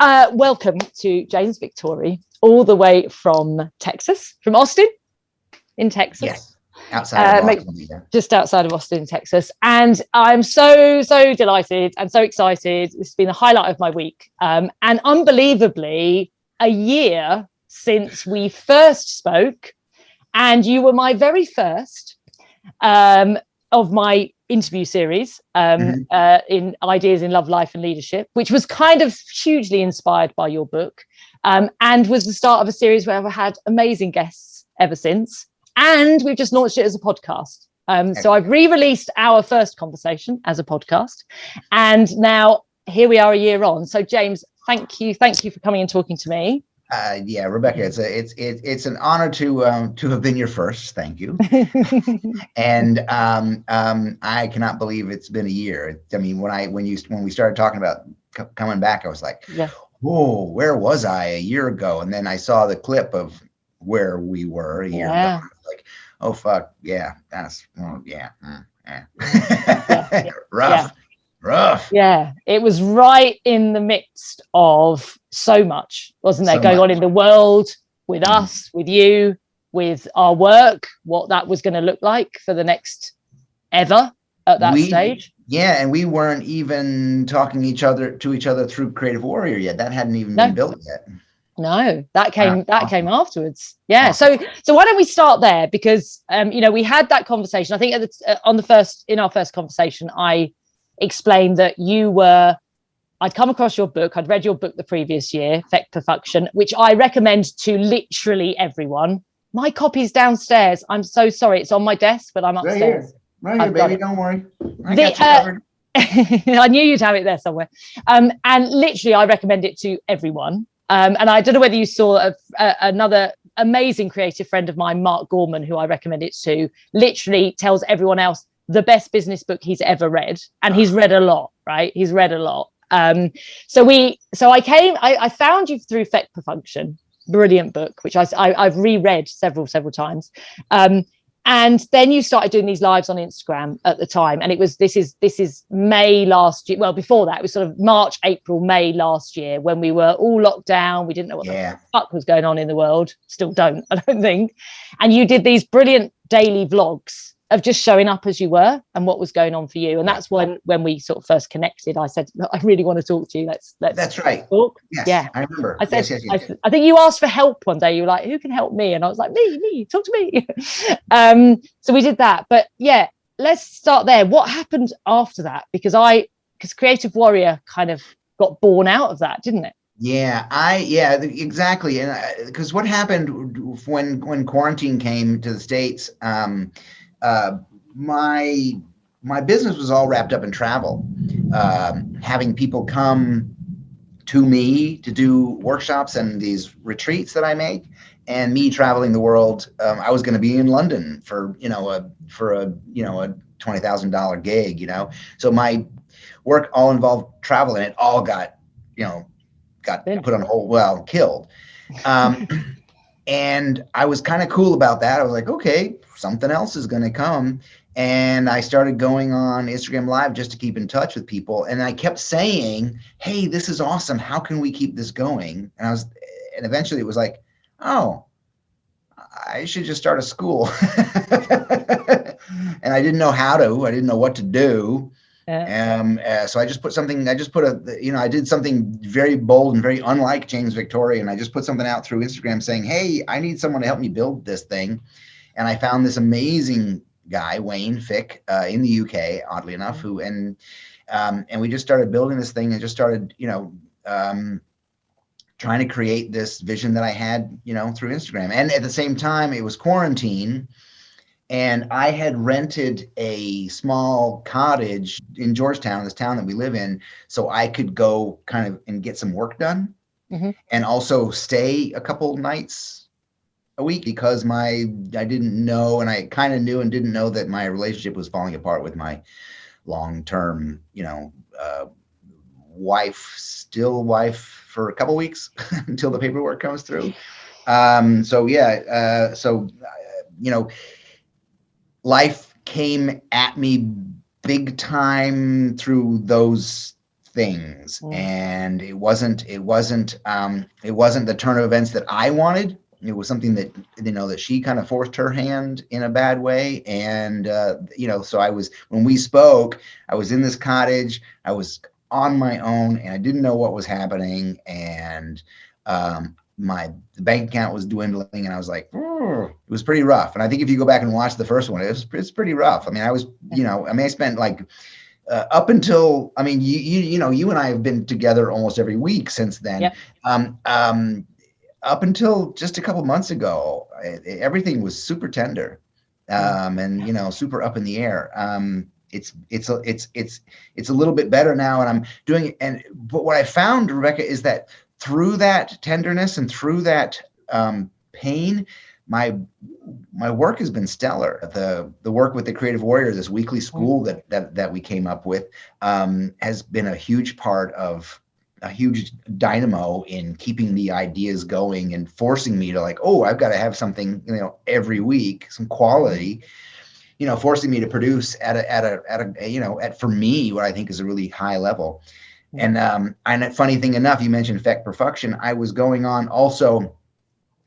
Welcome to James Victore, all the way from Texas, from Austin, in Texas. Yes, outside of Austin. Just outside of Austin, Texas. And I'm so delighted and so excited. This has been the highlight of my week. And unbelievably, a year since we first spoke, and you were my very first of my interview series in Ideas in Love, Life and Leadership, which was kind of hugely inspired by your book, and was the start of a series where I've had amazing guests ever since. And we've just launched it as a podcast. So I've re-released our first conversation as a podcast. And now here we are a year on. So James, thank you for coming and talking to me. Yeah, Rebecca, it's an honor to have been your first. Thank you. And I cannot believe it's been a year. I mean, when we started talking about coming back, I was like, whoa, where was I a year ago? And then I saw the clip of where we were a year ago. I was like, oh fuck, yeah, that's rough. Yeah, it was right in the midst of so much, wasn't there, going on in the world, with us, with you, with our work, what that was going to look like for the next ever at that stage. Yeah, and we weren't even talking to each other through Creative Warrior yet. That hadn't even been built yet. No, that came afterwards. Yeah. Awesome. So why don't we start there? Because we had that conversation. I think in our first conversation, I explained that I'd come across your book. I'd read your book the previous year, Perfection, which I recommend to literally everyone. My copy's downstairs. I'm so sorry. It's on my desk, but I'm upstairs. Right here, baby. Don't worry. I got you covered. I knew you'd have it there somewhere. And literally, I recommend it to everyone. And I don't know whether you saw another amazing creative friend of mine, Mark Gorman, who I recommend it to, literally tells everyone else the best business book he's ever read. And he's read a lot, right? He's read a lot. So I found you through Perfection, brilliant book, which I've reread several times. And then you started doing these lives on Instagram at the time. And this is May last year. Well, before that, it was sort of March, April, May last year when we were all locked down. We didn't know what the fuck was going on in the world. Still don't, I don't think. And you did these brilliant daily vlogs of just showing up as you were and what was going on for you. And that's when we sort of first connected. I said, I really want to talk to you. Let's That's right. Talk. Yes, yeah. I remember. I said, yes. I think you asked for help one day. You were like, who can help me? And I was like, me, talk to me. So we did that. But yeah, let's start there. What happened after that? Because Creative Warrior kind of got born out of that, didn't it? Yeah, exactly. And because what happened when quarantine came to the States, my business was all wrapped up in travel, having people come to me to do workshops and these retreats that I make, and me traveling the world. I was going to be in London for a $20,000 gig, So my work all involved travel, and it all got put on hold. Well, killed. And I was kind of cool about that. I was like, okay, something else is going to come. And I started going on Instagram Live just to keep in touch with people. And I kept saying, hey, this is awesome. How can we keep this going? And eventually it was like, oh, I should just start a school. And I didn't know how to. I didn't know what to do. So I just I did something very bold and very unlike James Victore. And I just put something out through Instagram saying, hey, I need someone to help me build this thing. And I found this amazing guy, Wayne Fick, in the UK, oddly enough, and we just started building this thing and just started, trying to create this vision that I had, through Instagram. And at the same time, it was quarantine. And I had rented a small cottage in Georgetown, this town that we live in, so I could go kind of and get some work done, and also stay a couple nights a week, because I didn't know, and I kind of knew and didn't know that my relationship was falling apart with my long-term, wife for a couple weeks until the paperwork comes through. Life came at me big time through those things, and it wasn't the turn of events that I wanted. It was something that, that she kind of forced her hand in a bad way. And, so when we spoke, I was in this cottage, I was on my own, and I didn't know what was happening. And, the bank account was dwindling, and I was like, it was pretty rough. And I think if you go back and watch the first one, it's pretty rough. I mean, I spent like, up until, you and I have been together almost every week since then. Yep. Up until just a couple months ago, everything was super tender, and super up in the air. It's a little bit better now, and I'm doing it. But what I found, Rebecca, is that through that tenderness and through that pain, my work has been stellar. The work with the Creative Warrior, this weekly school that we came up with, has been a huge part of a huge dynamo in keeping the ideas going and forcing me to like, I've got to have something, every week, some quality, forcing me to produce at for me, what I think is a really high level. And a funny thing enough, you mentioned Effect Perfection. I was going on also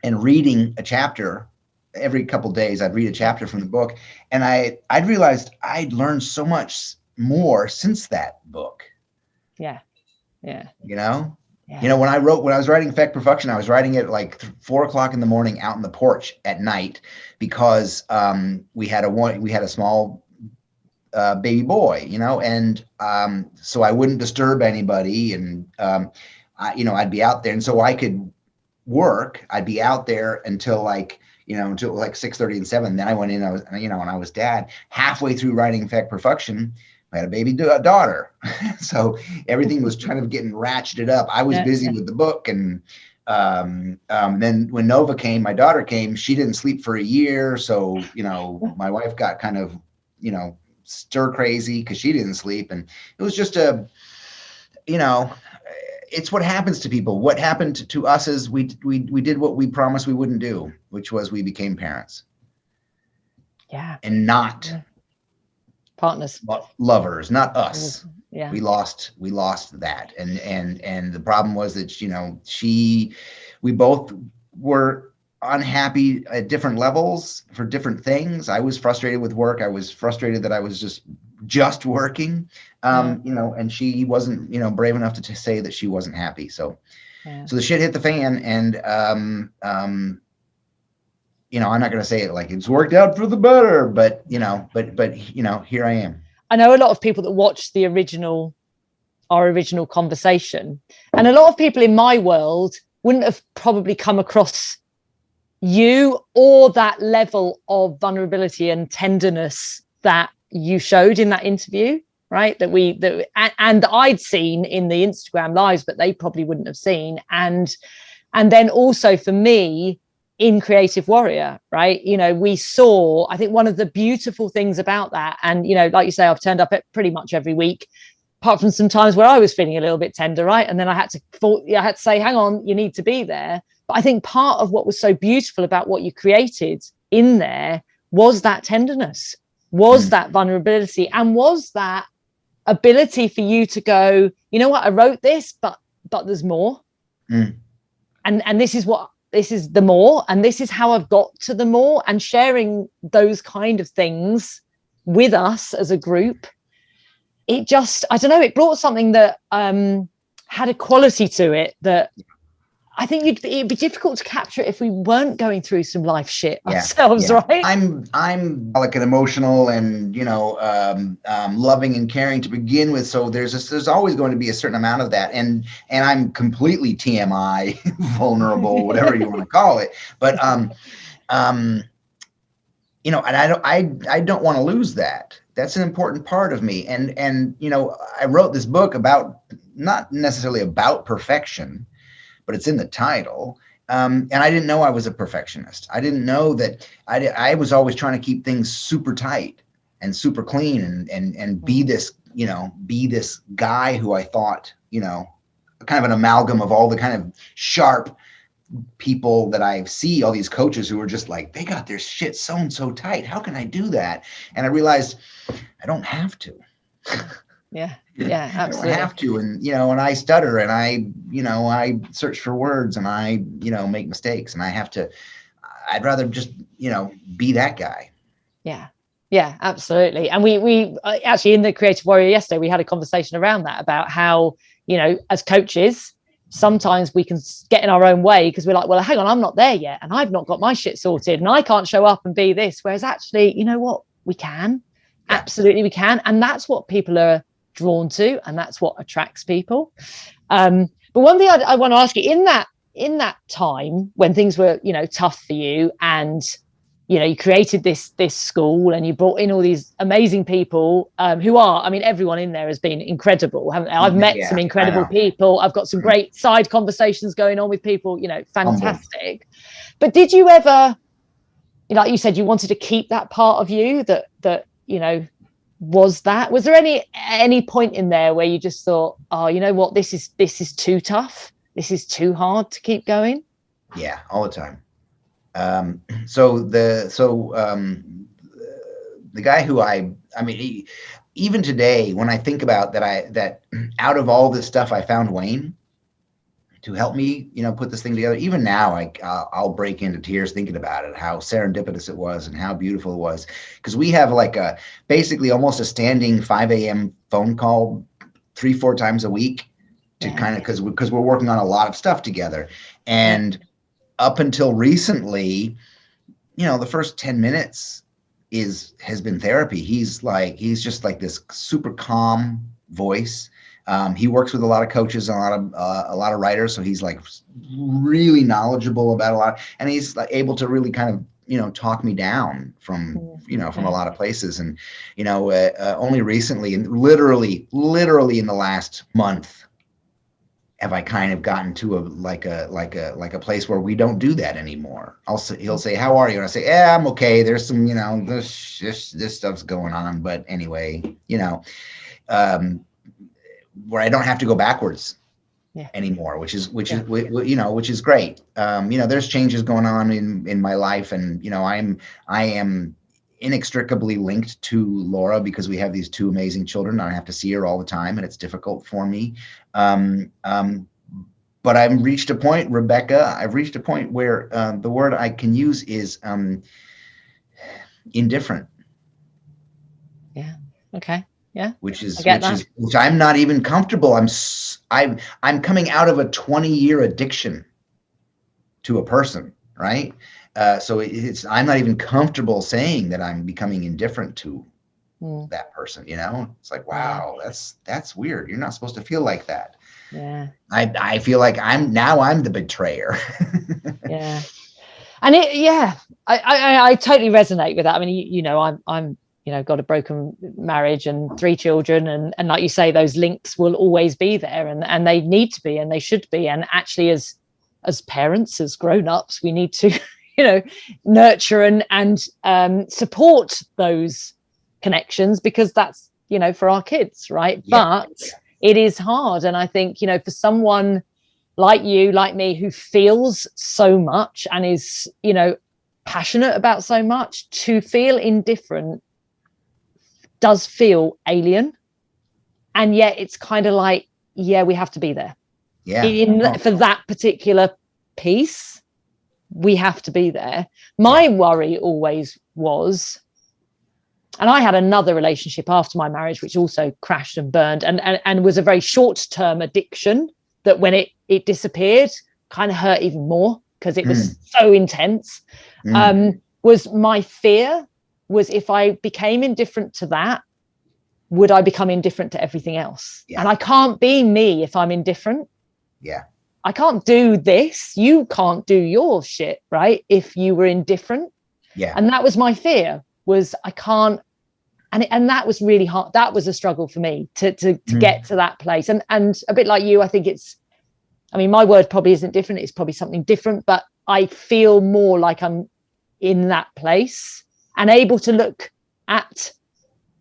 and reading a chapter every couple of days. I'd read a chapter from the book, and I'd realized I'd learned so much more since that book. Yeah. Yeah. When I was writing Effect Perfection, I was writing it like 4 o'clock in the morning out on the porch at night, because we had a small baby boy, and so I wouldn't disturb anybody, and I'd be out there, and so I could work. I'd be out there until like 6:30 and 7. Then I went in. And I was dad. Halfway through writing Effect Perfection, I had a baby daughter, so everything was kind of getting ratcheted up. I was busy with the book, and then when Nova came, my daughter came. She didn't sleep for a year, so my wife got kind of stir crazy because she didn't sleep, and it was just it's what happens to people. What happened to us is we did what we promised we wouldn't do, which was we became parents. Yeah. And not partners, lovers, not us. Yeah. We lost that. And the problem was that, we both were unhappy at different levels for different things. I was frustrated with work. I was frustrated that I was just working, and she wasn't, brave enough to say that she wasn't happy. So the shit hit the fan, and, I'm not going to say it like it's worked out for the better, but here I am. I know a lot of people that watched our original conversation, and a lot of people in my world wouldn't have probably come across you or that level of vulnerability and tenderness that you showed in that interview, right? And I'd seen in the Instagram lives, but they probably wouldn't have seen. And then also for me in Creative Warrior, right? We saw, I think one of the beautiful things about that, and, like you say, I've turned up at pretty much every week, apart from some times where I was feeling a little bit tender, right? And then I had to say, hang on, you need to be there. But I think part of what was so beautiful about what you created in there was that tenderness, was that vulnerability, and was that ability for you to go, you know what, I wrote this, but there's more. And this is the more, and this is how I've got to the more, and sharing those kind of things with us as a group. It just, I don't know, it brought something that had a quality to it that I think it'd be difficult to capture it if we weren't going through some life shit ourselves, right? I'm like an emotional and loving and caring to begin with, so there's always going to be a certain amount of that, and I'm completely TMI, vulnerable, whatever you want to call it, but and I don't want to lose that. That's an important part of me, and I wrote this book about, not necessarily about perfection, but it's in the title. And I didn't know I was a perfectionist. I didn't know that I was always trying to keep things super tight and super clean, and be this guy who I thought, kind of an amalgam of all the kind of sharp people that I see, all these coaches who are just like, they got their shit sewn so tight. How can I do that? And I realized I don't have to. Yeah. I don't Absolutely. have to. And, and I stutter and I search for words and I, make mistakes and I'd rather just, be that guy. Yeah, absolutely. And we actually in the Creative Warrior yesterday, we had a conversation around that, about how, as coaches, sometimes we can get in our own way because we're like, well, hang on, I'm not there yet. And I've not got my shit sorted and I can't show up and be this. Whereas actually, you know what? We can. Yeah. Absolutely, we can. And that's what people are drawn to. And that's what attracts people. But one thing I want to ask you, in that time when things were, tough for you, and you created this school and you brought in all these amazing people, who are, I mean, everyone in there has been incredible, haven't they? I've met some incredible people. I've got some great side conversations going on with people, fantastic. But did you ever, like you said, you wanted to keep that part of you that was there any point in there where you just thought, oh, you know what, this is too tough, this is too hard to keep going? Yeah, all the time. So the guy who even today, when I think about that out of all this stuff, I found Wayne to help me, put this thing together. Even now, I'll break into tears thinking about it, how serendipitous it was and how beautiful it was. Because we have basically almost a standing 5 a.m. phone call 3-4 times a week to kind of, because we're working on a lot of stuff together. And up until recently, the first 10 minutes has been therapy. He's just like this super calm voice. He works with a lot of coaches and a lot of writers, so he's like really knowledgeable about a lot, and he's like able to really kind of talk me down from from a lot of places. And only recently, and literally in the last month, have I kind of gotten to a place where we don't do that anymore. He'll say, "How are you?" And I say, "Yeah, I'm okay. There's some, this stuff's going on, but anyway, where I don't have to go backwards anymore, which is great. There's changes going on in my life, and I am inextricably linked to Laura because we have these two amazing children. I have to see her all the time, and it's difficult for me. But I've reached a point, Rebecca, where the word I can use is indifferent. Yeah. Okay. Yeah. Which I'm not even comfortable. I'm coming out of a 20-year addiction to a person, right? So I'm not even comfortable saying that I'm becoming indifferent to that person. It's like, wow, that's weird. You're not supposed to feel like that. Yeah. I feel like I'm the betrayer. Yeah. And I totally resonate with that. I mean, I'm got a broken marriage and 3 children, and like you say, those links will always be there, and they need to be, and they should be. And actually, as parents, as grown-ups, we need to nurture and support those connections, because that's for our kids, right? But it is hard. And I think for someone like you, like me, who feels so much and is passionate about so much, to feel indifferent does feel alien. And yet it's kind of like, we have to be there. For that particular piece, we have to be there. My worry always was, and I had another relationship after my marriage which also crashed and burned, and was a very short-term addiction that when it disappeared kind of hurt even more because it was so intense. Was my fear was, if I became indifferent to that, would I become indifferent to everything else? And I can't be me if I'm indifferent. I can't do this. You can't do your shit, right? If you were indifferent. And that was my fear, was I can't. And that was really hard. That was a struggle for me to get to that place. And a bit like you, I think my word probably isn't different. It's probably something different, but I feel more like I'm in that place and able to look at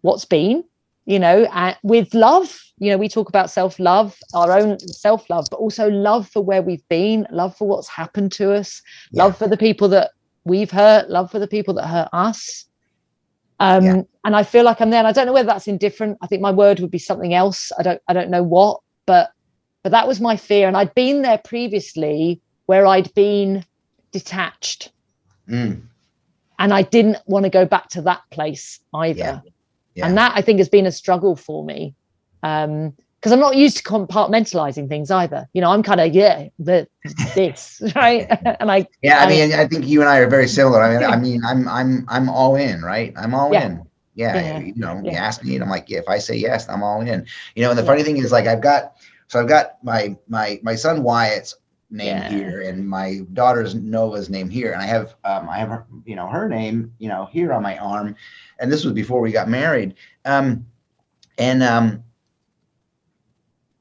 what's been, with love. We talk about self-love, our own self-love, but also love for where we've been, love for what's happened to us, love for the people that we've hurt, love for the people that hurt us. And I feel like I'm there, and I don't know whether that's indifferent. I think my word would be something else. I don't know what, but that was my fear. And I'd been there previously where I'd been detached. And I didn't want to go back to that place either. And that, I think, has been a struggle for me. Because I'm not used to compartmentalizing things either. You know, I'm kind of, this, right? And I mean, I think you and I are very similar. I'm all in, right? I'm all in. You ask me and I'm like, if I say yes, I'm all in. You know, and the funny thing is, like, I've got my son Wyatt's name here, and my daughter's Nova's name here, and I have her, her name, here on my arm, and this was before we got married.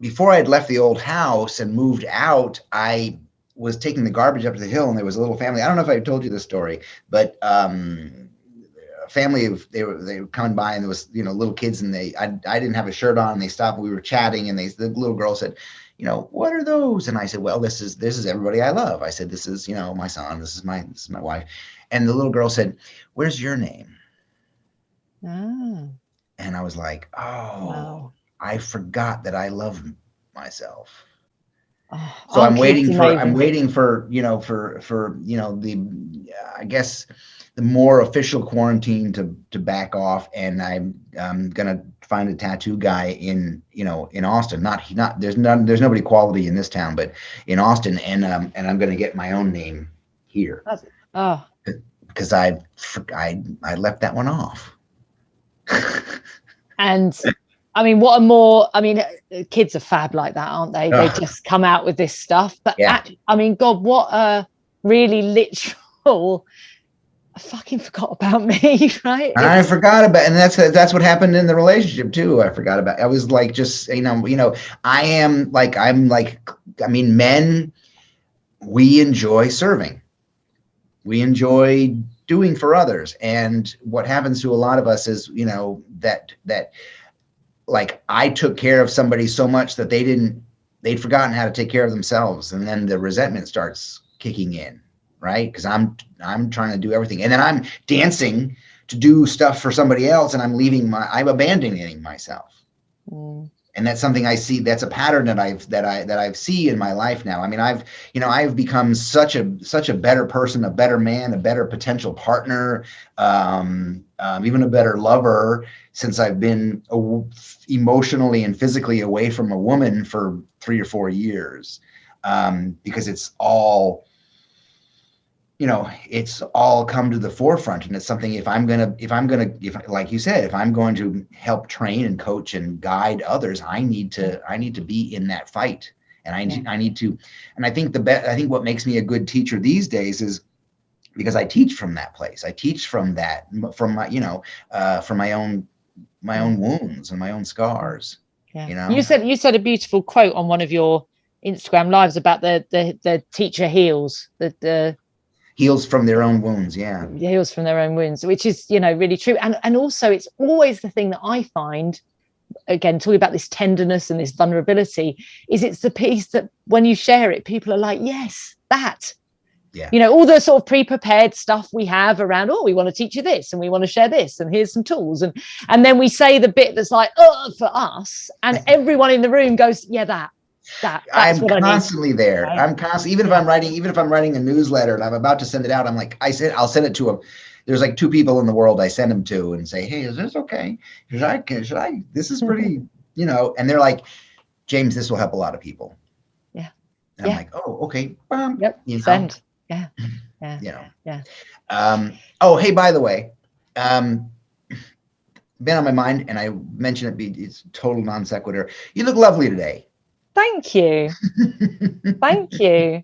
Before I'd left the old house and moved out, I was taking the garbage up to the hill, and there was a little family. I don't know if I told you this story, but a family of they were coming by, and there was little kids, and I didn't have a shirt on, and they stopped. And we were chatting, and the little girl said, what are those? And I said, well, this is everybody I love. I said, this is my son, this is my wife. And the little girl said, where's your name? And I was like, wow. I forgot that I love myself. So I'm waiting for the I guess the more official quarantine to back off, and I'm gonna find a tattoo guy in Austin. Not there's nobody quality in this town, but in Austin, and I'm gonna get my own name here. Because I left that one off. And kids are fab like that, aren't they? They just come out with this stuff. But God, what a really literal, I fucking forgot about me, right? I forgot about, and that's what happened in the relationship too. I forgot about, I was like, just, men, we enjoy serving. We enjoy doing for others. And what happens to a lot of us is, that like I took care of somebody so much that they'd forgotten how to take care of themselves. And then the resentment starts kicking in, right? Because I'm trying to do everything. And then I'm dancing to do stuff for somebody else, and I'm abandoning myself. And that's something I see. That's a pattern that I've seen in my life now. I mean, I've become such a better person, a better man, a better potential partner, even a better lover, since I've been emotionally and physically away from a woman for 3 or 4 years, because it's all come to the forefront. And it's something, if like you said, if I'm going to help train and coach and guide others, I need to be in that fight. And I need to, and I think what makes me a good teacher these days is because I teach from that place. I teach from my own wounds and my own scars. You said a beautiful quote on one of your Instagram lives about the teacher heals, the heals from their own wounds. Heals from their own wounds, which is really true. And also, it's always the thing that I find, again, talking about this tenderness and this vulnerability, is it's the piece that when you share it, people are like, yes, that. All the sort of pre-prepared stuff we have around, we want to teach you this, and we want to share this, and here's some tools, and then we say the bit that's like, for us, and everyone in the room goes, that's I'm constantly there. Right? I'm constantly, even if I'm writing a newsletter and I'm about to send it out, I'm like, I'll send it to them. There's like 2 people in the world I send them to and say, hey, is this okay? Should I, this is pretty, and they're like, James, this will help a lot of people. And I'm like, oh, okay. Send. Hey, by the way, been on my mind, and I mentioned it's total non sequitur. You look lovely today. Thank you. Thank you.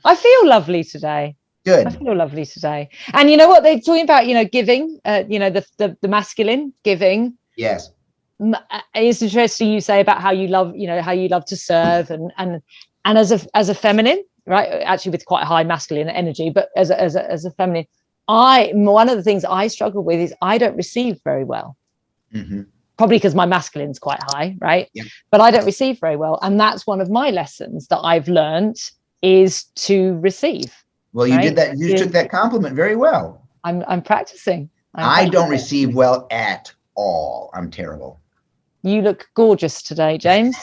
I feel lovely today. Good. I feel lovely today. And you know what they're talking about, giving, the masculine giving. Yes. It's interesting you say about how you love, how you love to serve, and as a feminine, right? Actually with quite a high masculine energy, but as a feminine, one of the things I struggle with is I don't receive very well. Mm-hmm. Probably because my masculine's quite high, right? Yeah. But I don't receive very well. And that's one of my lessons that I've learned, is to receive. Well, you did that. You took that compliment very well. I'm practicing. I don't receive well at all. I'm terrible. You look gorgeous today, James.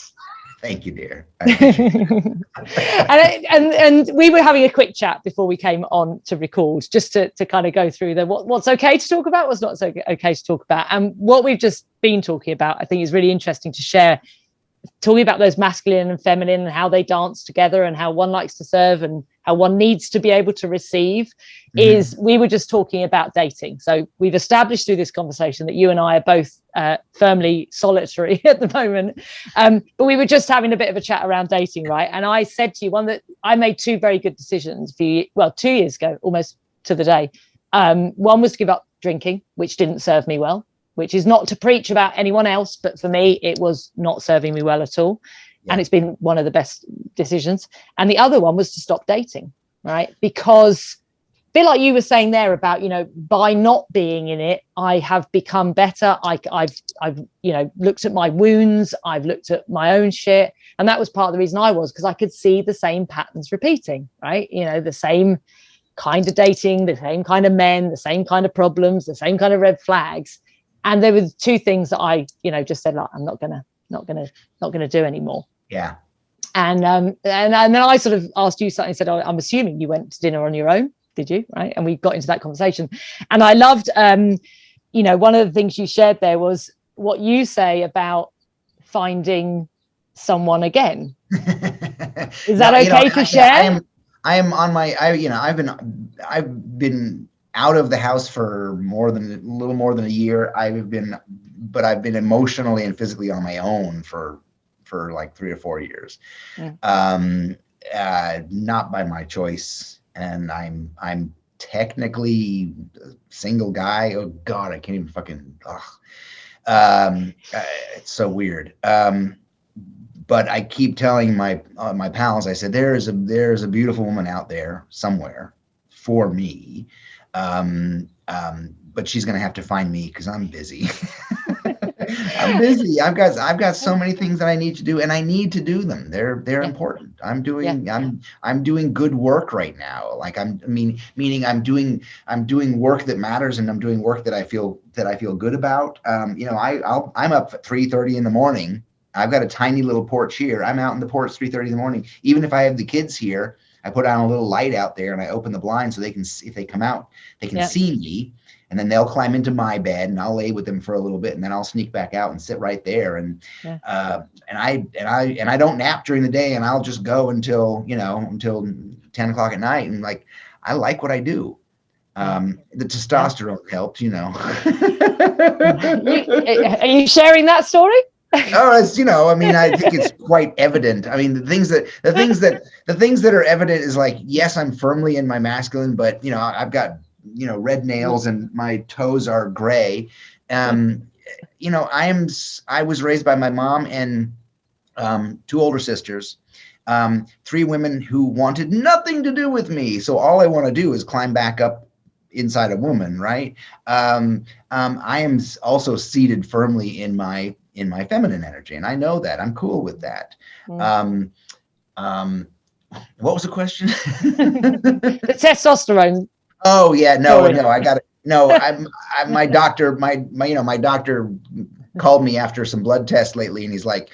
Thank you, dear. I appreciate it. and we were having a quick chat before we came on to record, just to kind of go through what's okay to talk about, what's not so okay to talk about. And what we've just been talking about, I think, is really interesting to share, talking about those masculine and feminine and how they dance together and how one likes to serve and how one needs to be able to receive. Is we were just talking about dating. So we've established through this conversation that you and I are both firmly solitary at the moment. But we were just having a bit of a chat around dating, right? And I said to you, one that I made two very good decisions 2 years ago, almost to the day. One was to give up drinking, which didn't serve me well, which is not to preach about anyone else, but for me, it was not serving me well at all. Yeah. And it's been one of the best decisions. And the other one was to stop dating, right? Because a bit like you were saying there about, by not being in it, I have become better. I've looked at my wounds. I've looked at my own shit. And that was part of the reason because I could see the same patterns repeating, right? The same kind of dating, the same kind of men, the same kind of problems, the same kind of red flags. And there were two things that I, just said, like, I'm not gonna do anymore. Yeah. And then I sort of asked you something, said, I'm assuming you went to dinner on your own, did you? Right. And we got into that conversation. And I loved, one of the things you shared there was what you say about finding someone again. Is that okay to share? I am on my, I've been out of the house for a little more than a year. I've been emotionally and physically on my own for like 3 or 4 years. Not by my choice. And I'm technically a single guy. Oh God, I can't even fucking, it's so weird. But I keep telling my pals, I said, there's a beautiful woman out there somewhere for me. But she's going to have to find me because I'm busy. I'm busy. I've got so many things that I need to do, and I need to do them. They're important. I'm doing good work right now. Like meaning I'm doing work that matters, and I'm doing work that I feel good about. I'm up at 3:30 in the morning. I've got a tiny little porch here. I'm out in the porch 3:30 in the morning. Even if I have the kids here, I put on a little light out there and I open the blind so they can, if they come out, they can see me, and then they'll climb into my bed and I'll lay with them for a little bit, and then I'll sneak back out and sit right there. And I don't nap during the day, and I'll just go until 10 o'clock at night. And like, I like what I do. The testosterone helps, Are you sharing that story? Oh, it's, I think it's quite evident. I mean, the things that are evident is like, yes, I'm firmly in my masculine, but I've got, red nails and my toes are gray. I was raised by my mom and 2 older sisters, 3 women who wanted nothing to do with me. So all I want to do is climb back up inside a woman, right? I am also seated firmly in my feminine energy, and I know that. I'm cool with that. What was the question? The testosterone. Oh yeah, no, I got it. No, my doctor called me after some blood tests lately, and he's like,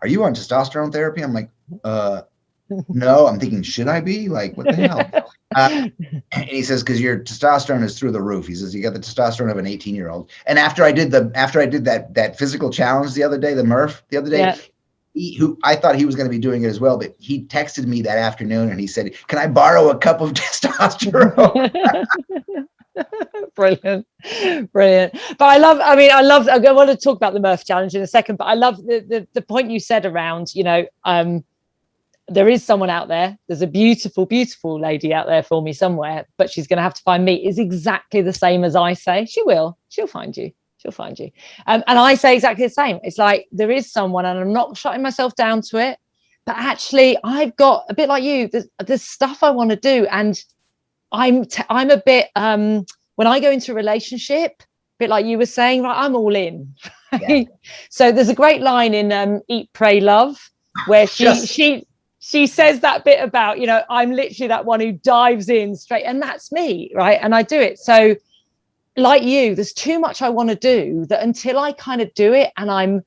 are you on testosterone therapy? I'm like, no. I'm thinking, should I be? Like, what the hell? And he says, because your testosterone is through the roof. He says, you got the testosterone of an 18-year-old. And after I did that physical challenge the other day, the Murph the other day, I thought he was going to be doing it as well, but he texted me that afternoon and he said, can I borrow a cup of testosterone? Brilliant. But I want to talk about the Murph challenge in a second, but I love the point you said around, there is someone out there. There's a beautiful, beautiful lady out there for me somewhere, but she's going to have to find me. Is exactly the same as I say. She will. She'll find you. And I say exactly the same. It's like, there is someone, and I'm not shutting myself down to it, but actually I've got, a bit like you, there's stuff I want to do. And I'm a bit, when I go into a relationship, a bit like you were saying, right, I'm all in. Right? Yeah. So there's a great line in Eat, Pray, Love, where she says that bit about, I'm literally that one who dives in straight, and that's me, right? And I do it. So like you, there's too much I want to do, that until I kind of do it and I'm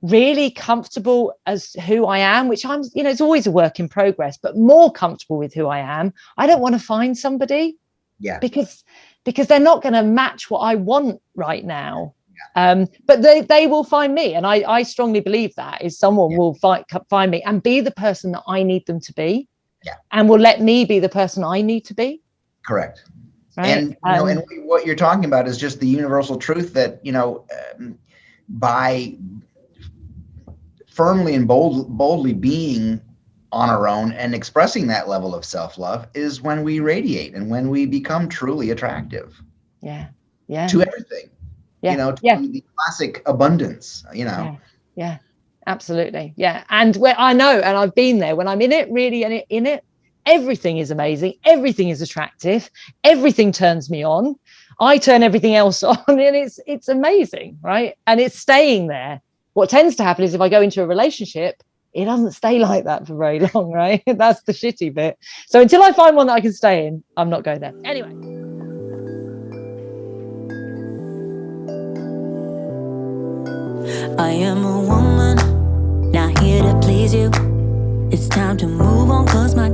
really comfortable as who I am, which I'm, it's always a work in progress, but more comfortable with who I am, I don't want to find somebody. Yeah. Because they're not going to match what I want right now. But they will find me. And I strongly believe that is someone will find me and be the person that I need them to be. Yeah. And will let me be the person I need to be. Correct. Right. And, and what you're talking about is just the universal truth that, by firmly and boldly being on our own and expressing that level of self-love is when we radiate and when we become truly attractive. Yeah. To everything. Yeah. The classic abundance, Yeah. Absolutely. Yeah. And where I know, and I've been there, when I'm in it, really in it, everything is amazing. Everything is attractive. Everything turns me on. I turn everything else on, and it's amazing, right? And it's staying there. What tends to happen is if I go into a relationship, it doesn't stay like that for very long, right? That's the shitty bit. So until I find one that I can stay in, I'm not going there. Anyway. I am a woman, not here to please you. It's time to move on, 'cause my